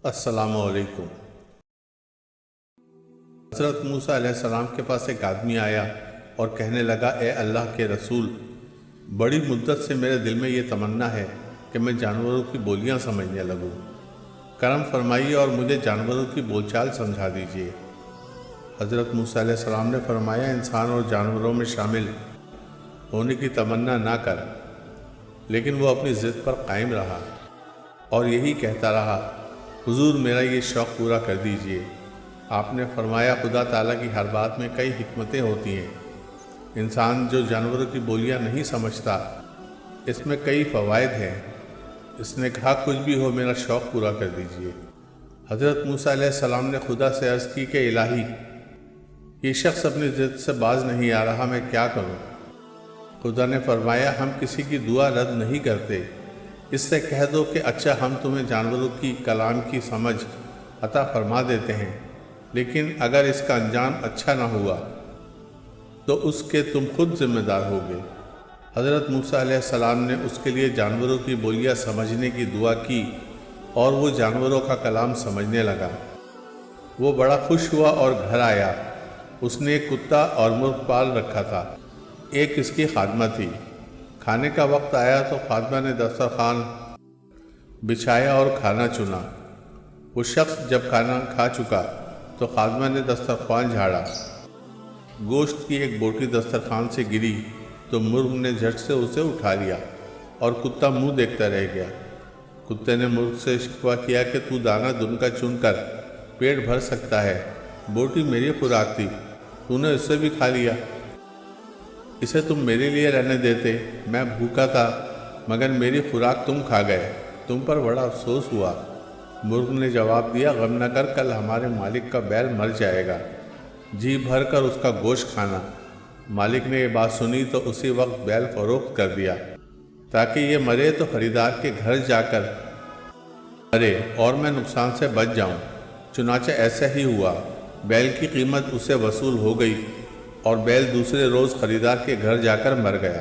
السلام علیکم۔ حضرت موسیٰ علیہ السلام کے پاس ایک آدمی آیا اور کہنے لگا، اے اللہ کے رسول، بڑی مدت سے میرے دل میں یہ تمنا ہے کہ میں جانوروں کی بولیاں سمجھنے لگوں۔ کرم فرمائیے اور مجھے جانوروں کی بول چال سمجھا دیجیے۔ حضرت موسیٰ علیہ السلام نے فرمایا، انسان اور جانوروں میں شامل ہونے کی تمنا نہ کر۔ لیکن وہ اپنی ضد پر قائم رہا اور یہی کہتا رہا، حضور میرا یہ شوق پورا کر دیجیے۔ آپ نے فرمایا، خدا تعالیٰ کی ہر بات میں کئی حکمتیں ہوتی ہیں۔ انسان جو جانوروں کی بولیاں نہیں سمجھتا، اس میں کئی فوائد ہیں۔ اس نے کہا، کچھ بھی ہو میرا شوق پورا کر دیجیے۔ حضرت موسیٰ علیہ السلام نے خدا سے عرض کی کہ الہی، یہ شخص اپنی ضد سے باز نہیں آ رہا، میں کیا کروں؟ خدا نے فرمایا، ہم کسی کی دعا رد نہیں کرتے۔ اس سے کہہ دو کہ اچھا، ہم تمہیں جانوروں کی کلام کی سمجھ عطا فرما دیتے ہیں، لیکن اگر اس کا انجام اچھا نہ ہوا تو اس کے تم خود ذمہ دار ہوگے۔ حضرت موسیٰ علیہ السلام نے اس کے لیے جانوروں کی بولیاں سمجھنے کی دعا کی اور وہ جانوروں کا کلام سمجھنے لگا۔ وہ بڑا خوش ہوا اور گھر آیا۔ اس نے ایک کتا اور مرغ پال رکھا تھا۔ ایک اس کی خادمہ تھی۔ کھانے کا وقت آیا تو خادمہ نے دسترخوان بچھایا اور کھانا چنا۔ وہ شخص جب کھانا کھا چکا تو خادمہ نے دسترخوان جھاڑا۔ گوشت کی ایک بوٹی دسترخوان سے گری تو مرغ نے جھٹ سے اسے اٹھا لیا اور کتا منہ دیکھتا رہ گیا۔ کتے نے مرغ سے شکوہ کیا کہ تو دانہ دن کا چن کر پیٹ بھر سکتا ہے، بوٹی میری خوراک تھی، تو نے اسے بھی کھا لیا۔ اسے تم میرے لیے رہنے دیتے، میں بھوکا تھا مگر میری خوراک تم کھا گئے، تم پر بڑا افسوس ہوا۔ مرغ نے جواب دیا، غم نہ کر، کل ہمارے مالک کا بیل مر جائے گا، جی بھر کر اس کا گوشت کھانا۔ مالک نے یہ بات سنی تو اسی وقت بیل فروخت کر دیا تاکہ یہ مرے تو خریدار کے گھر جا کر مرے اور میں نقصان سے بچ جاؤں۔ چنانچہ ایسا ہی ہوا، بیل کی قیمت اسے وصول ہو گئی اور بیل دوسرے روز خریدار کے گھر جا کر مر گیا۔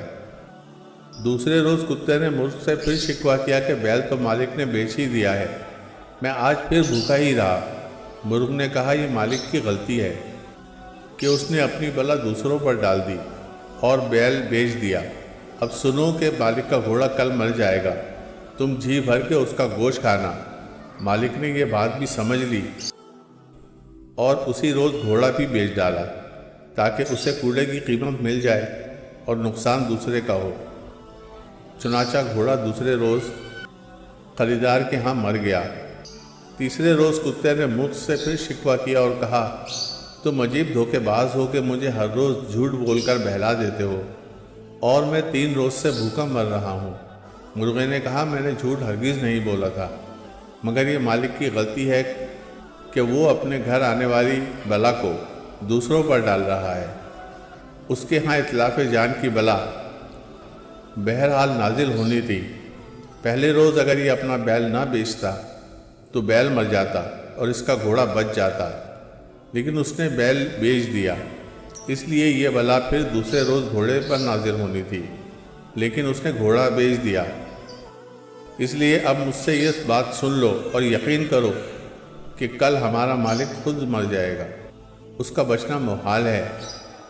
دوسرے روز کتے نے مرغ سے پھر شکوہ کیا کہ بیل تو مالک نے بیچ ہی دیا ہے، میں آج پھر بھوکا ہی رہا۔ مرغ نے کہا، یہ مالک کی غلطی ہے کہ اس نے اپنی بلا دوسروں پر ڈال دی اور بیل بیچ دیا۔ اب سنو کہ مالک کا گھوڑا کل مر جائے گا، تم جی بھر کے اس کا گوشت کھانا۔ مالک نے یہ بات بھی سمجھ لی اور اسی روز گھوڑا بھی بیچ ڈالا تاکہ اسے کوڑے کی قیمت مل جائے اور نقصان دوسرے کا ہو۔ چنانچہ گھوڑا دوسرے روز خریدار کے ہاں مر گیا۔ تیسرے روز کتے نے مرغ سے پھر شکوہ کیا اور کہا، تم عجیب دھوکے باز ہو کہ مجھے ہر روز جھوٹ بول کر بہلا دیتے ہو اور میں 3 روز سے بھوکا مر رہا ہوں۔ مرغے نے کہا، میں نے جھوٹ ہرگز نہیں بولا تھا، مگر یہ مالک کی غلطی ہے کہ وہ اپنے گھر آنے والی بلا کو دوسروں پر ڈال رہا ہے۔ اس کے ہاں اتلاف جان کی بلا بہرحال نازل ہونی تھی۔ پہلے روز اگر یہ اپنا بیل نہ بیچتا تو بیل مر جاتا اور اس کا گھوڑا بچ جاتا، لیکن اس نے بیل بیچ دیا، اس لیے یہ بلا پھر دوسرے روز گھوڑے پر نازل ہونی تھی، لیکن اس نے گھوڑا بیچ دیا۔ اس لیے اب مجھ سے یہ بات سن لو اور یقین کرو کہ کل ہمارا مالک خود مر جائے گا۔ اس کا بچنا محال ہے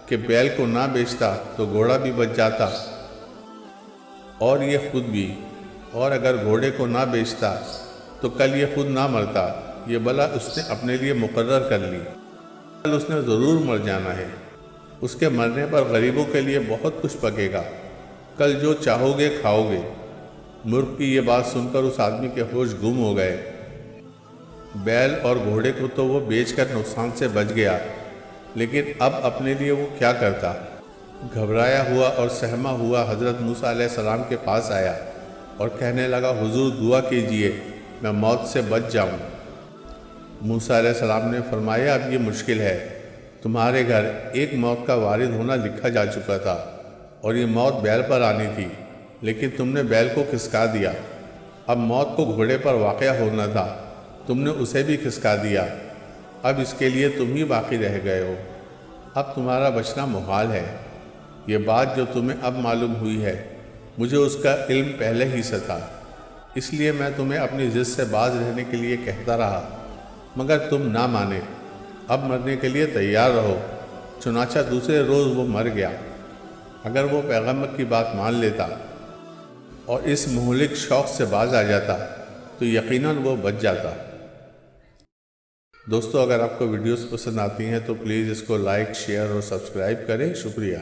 کہ بیل کو نہ بیچتا تو گھوڑا بھی بچ جاتا اور یہ خود بھی، اور اگر گھوڑے کو نہ بیچتا تو کل یہ خود نہ مرتا۔ یہ بلا اس نے اپنے لیے مقرر کر لی، کل اس نے ضرور مر جانا ہے۔ اس کے مرنے پر غریبوں کے لیے بہت کچھ پکے گا، کل جو چاہو گے کھاؤ گے۔ مرغ کی یہ بات سن کر اس آدمی کے ہوش گم ہو گئے۔ بیل اور گھوڑے کو تو وہ بیچ کر نقصان سے بچ گیا، لیکن اب اپنے لیے وہ کیا کرتا؟ گھبرایا ہوا اور سہما ہوا حضرت موسیٰ علیہ السلام کے پاس آیا اور کہنے لگا، حضور دعا کیجئے میں موت سے بچ جاؤں۔ موسیٰ علیہ السلام نے فرمایا، اب یہ مشکل ہے، تمہارے گھر ایک موت کا وارد ہونا لکھا جا چکا تھا اور یہ موت بیل پر آنی تھی، لیکن تم نے بیل کو کھسکا دیا۔ اب موت کو گھوڑے پر واقع ہونا تھا، تم نے اسے بھی کھسکا دیا، اب اس کے لیے تم ہی باقی رہ گئے ہو، اب تمہارا بچنا محال ہے۔ یہ بات جو تمہیں اب معلوم ہوئی ہے، مجھے اس کا علم پہلے ہی سے تھا، اس لیے میں تمہیں اپنی ضد سے باز رہنے کے لیے کہتا رہا، مگر تم نہ مانے۔ اب مرنے کے لیے تیار رہو۔ چنانچہ دوسرے روز وہ مر گیا۔ اگر وہ پیغمبر کی بات مان لیتا اور اس مہلک شوق سے باز آ جاتا تو یقیناً وہ بچ جاتا۔ دوستو، اگر آپ کو ویڈیوز پسند آتی ہیں تو پلیز اس کو لائک، شیئر اور سبسکرائب کریں۔ شکریہ۔